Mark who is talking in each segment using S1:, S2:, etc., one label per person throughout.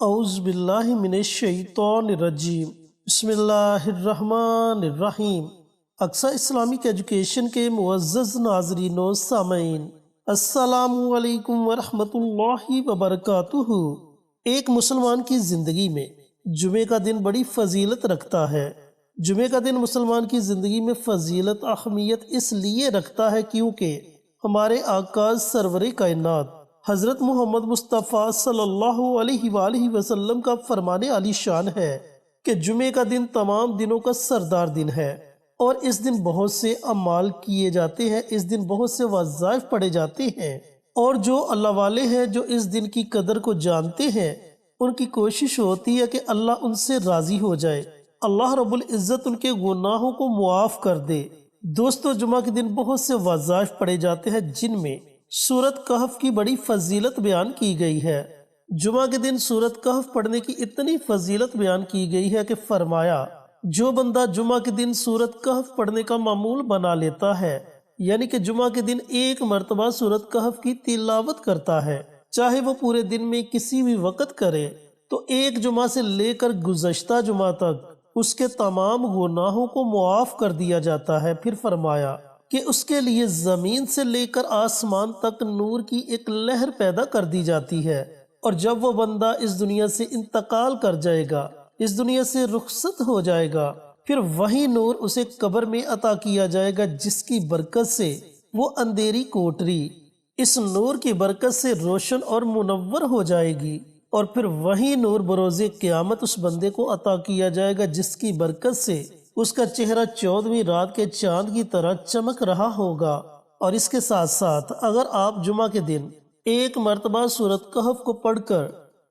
S1: اعوذ باللہ من الشیطان الرجیم بسم اللہ الرحمن الرحیم۔ اقصی اسلامک ایجوکیشن کے معزز ناظرین و سامعین، السلام علیکم ورحمۃ اللہ وبرکاتہ۔ ایک مسلمان کی زندگی میں جمعے کا دن بڑی فضیلت رکھتا ہے۔ جمعے کا دن مسلمان کی زندگی میں فضیلت اہمیت اس لیے رکھتا ہے کیونکہ ہمارے آقا سرور کائنات حضرت محمد مصطفیٰ صلی اللہ علیہ وآلہ وسلم کا فرمان عالی شان ہے کہ جمعے کا دن تمام دنوں کا سردار دن ہے، اور اس دن بہت سے اعمال کیے جاتے ہیں، اس دن بہت سے وظائف پڑھے جاتے ہیں، اور جو اللہ والے ہیں، جو اس دن کی قدر کو جانتے ہیں، ان کی کوشش ہوتی ہے کہ اللہ ان سے راضی ہو جائے، اللہ رب العزت ان کے گناہوں کو معاف کر دے۔ دوستو، جمعہ کے دن بہت سے وظائف پڑھے جاتے ہیں جن میں سورۃ کہف کی بڑی فضیلت بیان کی گئی ہے۔ جمعہ کے دن سورۃ کہف پڑھنے کی اتنی فضیلت بیان کی گئی ہے کہ فرمایا، جو بندہ جمعہ کے دن سورۃ کہف پڑھنے کا معمول بنا لیتا ہے، یعنی کہ جمعہ کے دن ایک مرتبہ سورۃ کہف کی تلاوت کرتا ہے، چاہے وہ پورے دن میں کسی بھی وقت کرے، تو ایک جمعہ سے لے کر گزشتہ جمعہ تک اس کے تمام گناہوں کو معاف کر دیا جاتا ہے۔ پھر فرمایا کہ اس کے لیے زمین سے لے کر آسمان تک نور کی ایک لہر پیدا کر دی جاتی ہے، اور جب وہ بندہ اس دنیا سے انتقال کر جائے گا، اس دنیا سے رخصت ہو جائے گا، پھر وہی نور اسے قبر میں عطا کیا جائے گا، جس کی برکت سے وہ اندھیری کوٹری اس نور کی برکت سے روشن اور منور ہو جائے گی، اور پھر وہی نور بروز قیامت اس بندے کو عطا کیا جائے گا جس کی برکت سے اس کا چہرہ 14ویں رات کے چاند کی طرح چمک رہا ہوگا۔ اور اس کے ساتھ ساتھ اگر آپ جمعہ کے دن ایک مرتبہ سورۃ کہف کو پڑھ کر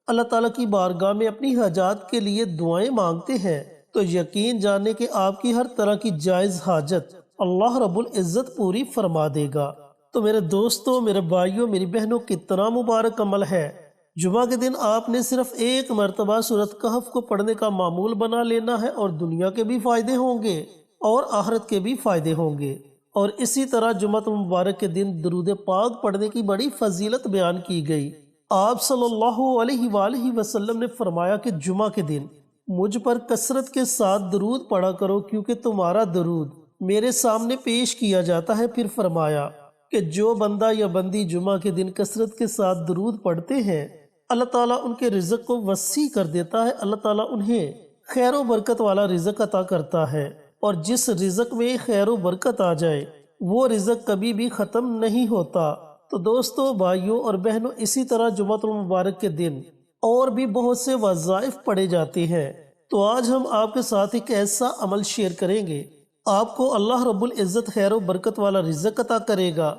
S1: اللہ تعالیٰ کی بارگاہ میں اپنی حاجات کے لیے دعائیں مانگتے ہیں، تو یقین جانے کہ آپ کی ہر طرح کی جائز حاجت اللہ رب العزت پوری فرما دے گا۔ تو میرے دوستوں، میرے بھائیوں، میری بہنوں، کتنا مبارک عمل ہے۔ جمعہ کے دن آپ نے صرف ایک مرتبہ سورۃ کہف کو پڑھنے کا معمول بنا لینا ہے، اور دنیا کے بھی فائدے ہوں گے اور آخرت کے بھی فائدے ہوں گے۔ اور اسی طرح جمعہ المبارک کے دن درود پاک پڑھنے کی بڑی فضیلت بیان کی گئی۔ آپ صلی اللہ علیہ وآلہ وسلم نے فرمایا کہ جمعہ کے دن مجھ پر کثرت کے ساتھ درود پڑھا کرو، کیونکہ تمہارا درود میرے سامنے پیش کیا جاتا ہے۔ پھر فرمایا کہ جو بندہ یا بندی جمعہ کے دن کثرت کے ساتھ درود پڑھتے ہیں، اللہ تعالیٰ ان کے رزق کو وسیع کر دیتا ہے، اللہ تعالیٰ انہیں خیر و برکت والا رزق عطا کرتا ہے، اور جس رزق میں خیر و برکت آ جائے وہ رزق کبھی بھی ختم نہیں ہوتا۔ تو دوستو، بھائیوں اور بہنوں، اسی طرح جمعہ المبارک کے دن اور بھی بہت سے وظائف پڑھے جاتے ہیں۔ تو آج ہم آپ کے ساتھ ایک ایسا عمل شیئر کریں گے، آپ کو اللہ رب العزت خیر و برکت والا رزق عطا کرے گا،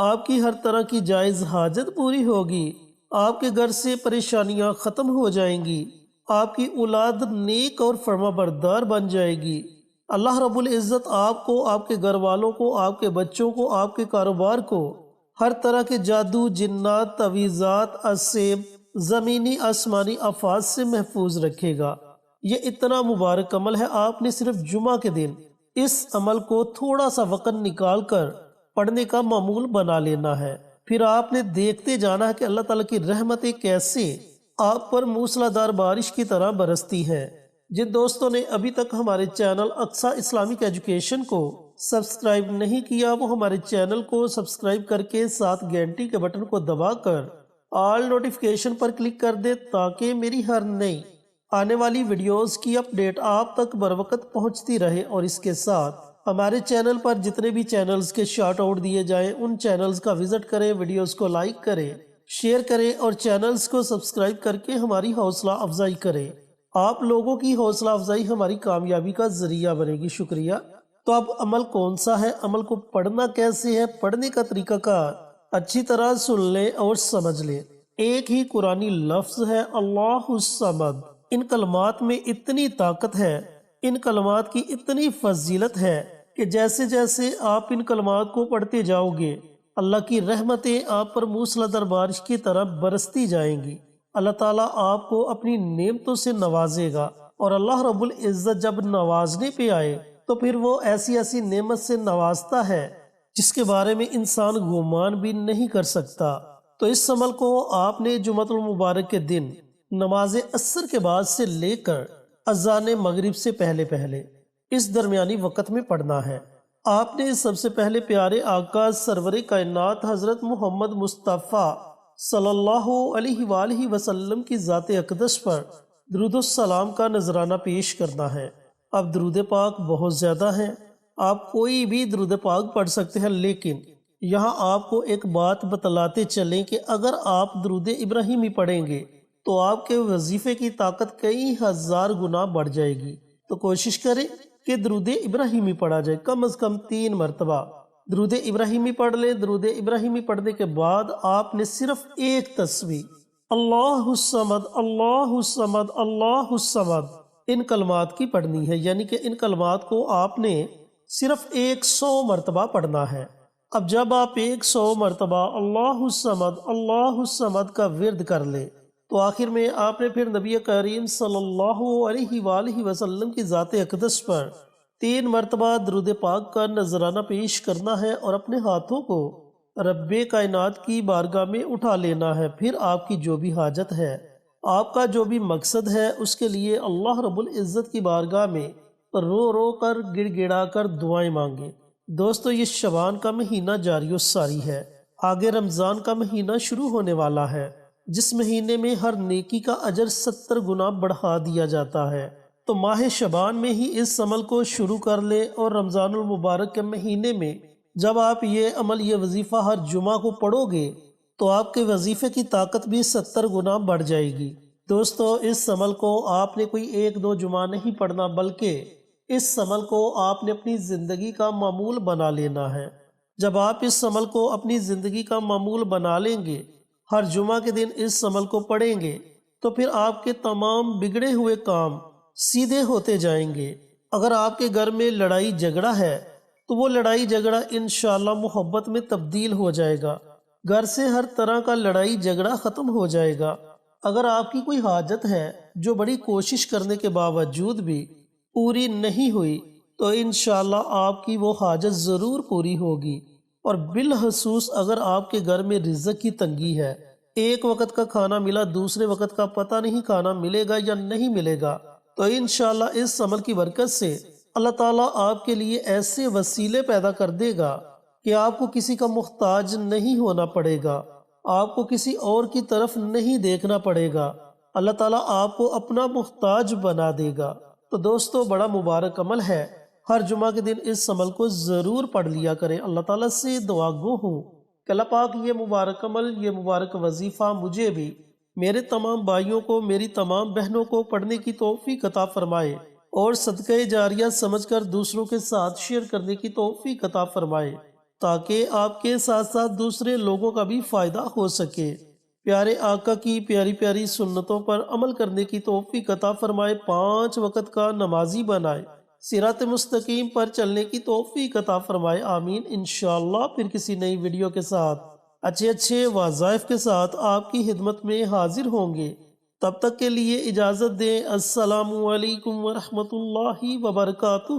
S1: آپ کی ہر طرح کی جائز حاجت پوری ہوگی، آپ کے گھر سے پریشانیاں ختم ہو جائیں گی، آپ کی اولاد نیک اور فرما بردار بن جائے گی۔ اللہ رب العزت آپ کو، آپ کے گھر والوں کو، آپ کے بچوں کو، آپ کے کاروبار کو ہر طرح کے جادو، جنات، تعویذات، اسیب، زمینی آسمانی آفات سے محفوظ رکھے گا۔ یہ اتنا مبارک عمل ہے، آپ نے صرف جمعہ کے دن اس عمل کو تھوڑا سا وقت نکال کر پڑھنے کا معمول بنا لینا ہے، پھر آپ نے دیکھتے جانا ہے کہ اللہ تعالیٰ کی رحمتیں کیسے آپ پر موسلا دھار بارش کی طرح برستی ہیں۔ جن دوستوں نے ابھی تک ہمارے چینل اقصی اسلامک ایجوکیشن کو سبسکرائب نہیں کیا، وہ ہمارے چینل کو سبسکرائب کر کے ساتھ گھنٹی کے بٹن کو دبا کر آل نوٹیفیکیشن پر کلک کر دے، تاکہ میری ہر نئی آنے والی ویڈیوز کی اپڈیٹ آپ تک بر وقت پہنچتی رہے۔ اور اس کے ساتھ ہمارے چینل پر جتنے بھی چینلز کے شارٹ آؤٹ دیے جائیں، ان چینلز کا وزٹ کریں، ویڈیوز کو لائک کریں، شیئر کریں، اور چینلز کو سبسکرائب کر کے ہماری حوصلہ افزائی کریں۔ آپ لوگوں کی حوصلہ افزائی ہماری کامیابی کا ذریعہ بنے گی۔ شکریہ۔ تو اب عمل کون سا ہے، عمل کو پڑھنا کیسے ہے، پڑھنے کا طریقہ کار اچھی طرح سن لیں اور سمجھ لیں۔ ایک ہی قرآنی لفظ ہے، اللہ الصمد۔ ان کلمات میں اتنی طاقت ہے، ان کلمات کی اتنی فضیلت ہے کہ جیسے جیسے آپ ان کلمات کو پڑھتے جاؤ گے، اللہ کی رحمتیں آپ پر موسلادھار بارش کی طرح برستی جائیں گی۔ اللہ تعالیٰ آپ کو اپنی نعمتوں سے نوازے گا، اور اللہ رب العزت جب نوازنے پہ آئے تو پھر وہ ایسی ایسی نعمت سے نوازتا ہے جس کے بارے میں انسان گمان بھی نہیں کر سکتا۔ تو اس عمل کو آپ نے جمعہ المبارک کے دن نماز عصر کے بعد سے لے کر اذان مغرب سے پہلے پہلے اس درمیانی وقت میں پڑھنا ہے۔ آپ نے سب سے پہلے پیارے آقا سرور کائنات حضرت محمد مصطفیٰ صلی اللہ علیہ وآلہ وسلم کی ذات اقدس پر درود السلام کا نذرانہ پیش کرنا ہے۔ اب درود پاک بہت زیادہ ہیں، آپ کوئی بھی درود پاک پڑھ سکتے ہیں، لیکن یہاں آپ کو ایک بات بتلاتے چلیں کہ اگر آپ درود ابراہیمی پڑھیں گے تو آپ کے وظیفے کی طاقت کئی ہزار گنا بڑھ جائے گی۔ تو کوشش کریں کہ درود ابراہیمی پڑھا جائے، کم از کم 3 مرتبہ درود ابراہیمی پڑھ لیں۔ درود ابراہیمی پڑھنے کے بعد آپ نے صرف ایک تسبیح اللہ الصمد اللہ الصمد اللہ الصمد ان کلمات کی پڑھنی ہے، یعنی کہ ان کلمات کو آپ نے صرف 100 مرتبہ پڑھنا ہے۔ اب جب آپ 100 مرتبہ اللہ الصمد کا ورد کر لیں تو آخر میں آپ نے پھر نبی کریم صلی اللہ علیہ وآلہ وسلم کی ذات اقدس پر 3 مرتبہ درود پاک کا نذرانہ پیش کرنا ہے اور اپنے ہاتھوں کو رب کائنات کی بارگاہ میں اٹھا لینا ہے۔ پھر آپ کی جو بھی حاجت ہے، آپ کا جو بھی مقصد ہے، اس کے لیے اللہ رب العزت کی بارگاہ میں رو رو کر گڑ گڑا کر دعائیں مانگیں۔ دوستو، یہ شعبان کا مہینہ جاری و ساری ہے، آگے رمضان کا مہینہ شروع ہونے والا ہے، جس مہینے میں ہر نیکی کا اجر 70 گنا بڑھا دیا جاتا ہے۔ تو ماہ شعبان میں ہی اس عمل کو شروع کر لیں، اور رمضان المبارک کے مہینے میں جب آپ یہ عمل، یہ وظیفہ ہر جمعہ کو پڑھو گے تو آپ کے وظیفے کی طاقت بھی 70 گنا بڑھ جائے گی۔ دوستو، اس عمل کو آپ نے کوئی 1-2 جمعہ نہیں پڑھنا، بلکہ اس عمل کو آپ نے اپنی زندگی کا معمول بنا لینا ہے۔ جب آپ اس عمل کو اپنی زندگی کا معمول بنا لیں گے، ہر جمعہ کے دن اس عمل کو پڑھیں گے، تو پھر آپ کے تمام بگڑے ہوئے کام سیدھے ہوتے جائیں گے۔ اگر آپ کے گھر میں لڑائی جھگڑا ہے تو وہ لڑائی جھگڑا انشاءاللہ محبت میں تبدیل ہو جائے گا، گھر سے ہر طرح کا لڑائی جھگڑا ختم ہو جائے گا۔ اگر آپ کی کوئی حاجت ہے جو بڑی کوشش کرنے کے باوجود بھی پوری نہیں ہوئی تو انشاءاللہ آپ کی وہ حاجت ضرور پوری ہوگی۔ اور بالخصوص اگر آپ کے گھر میں رزق کی تنگی ہے، ایک وقت کا کھانا ملا، دوسرے وقت کا پتہ نہیں کھانا ملے گا یا نہیں ملے گا، تو انشاءاللہ اس عمل کی برکت سے اللہ تعالیٰ آپ کے لیے ایسے وسیلے پیدا کر دے گا کہ آپ کو کسی کا محتاج نہیں ہونا پڑے گا، آپ کو کسی اور کی طرف نہیں دیکھنا پڑے گا، اللہ تعالیٰ آپ کو اپنا محتاج بنا دے گا۔ تو دوستو، بڑا مبارک عمل ہے، ہر جمعہ کے دن اس عمل کو ضرور پڑھ لیا کریں۔ اللہ تعالیٰ سے دعا گو ہوں کہ اللہ پاک یہ مبارک عمل، یہ مبارک وظیفہ مجھے بھی، میرے تمام بھائیوں کو، میری تمام بہنوں کو پڑھنے کی توفیق عطا فرمائے، اور صدقہ جاریہ سمجھ کر دوسروں کے ساتھ شیئر کرنے کی توفیق عطا فرمائے، تاکہ آپ کے ساتھ ساتھ دوسرے لوگوں کا بھی فائدہ ہو سکے۔ پیارے آقا کی پیاری پیاری سنتوں پر عمل کرنے کی توفیق عطا فرمائے، 5 وقت کا نمازی بنائے، صراط مستقیم پر چلنے کی توفیق عطا فرمائے، آمین۔ انشاءاللہ پھر کسی نئی ویڈیو کے ساتھ اچھے وظائف کے ساتھ آپ کی خدمت میں حاضر ہوں گے۔ تب تک کے لیے اجازت دیں، السلام علیکم ورحمۃ اللہ وبرکاتہ۔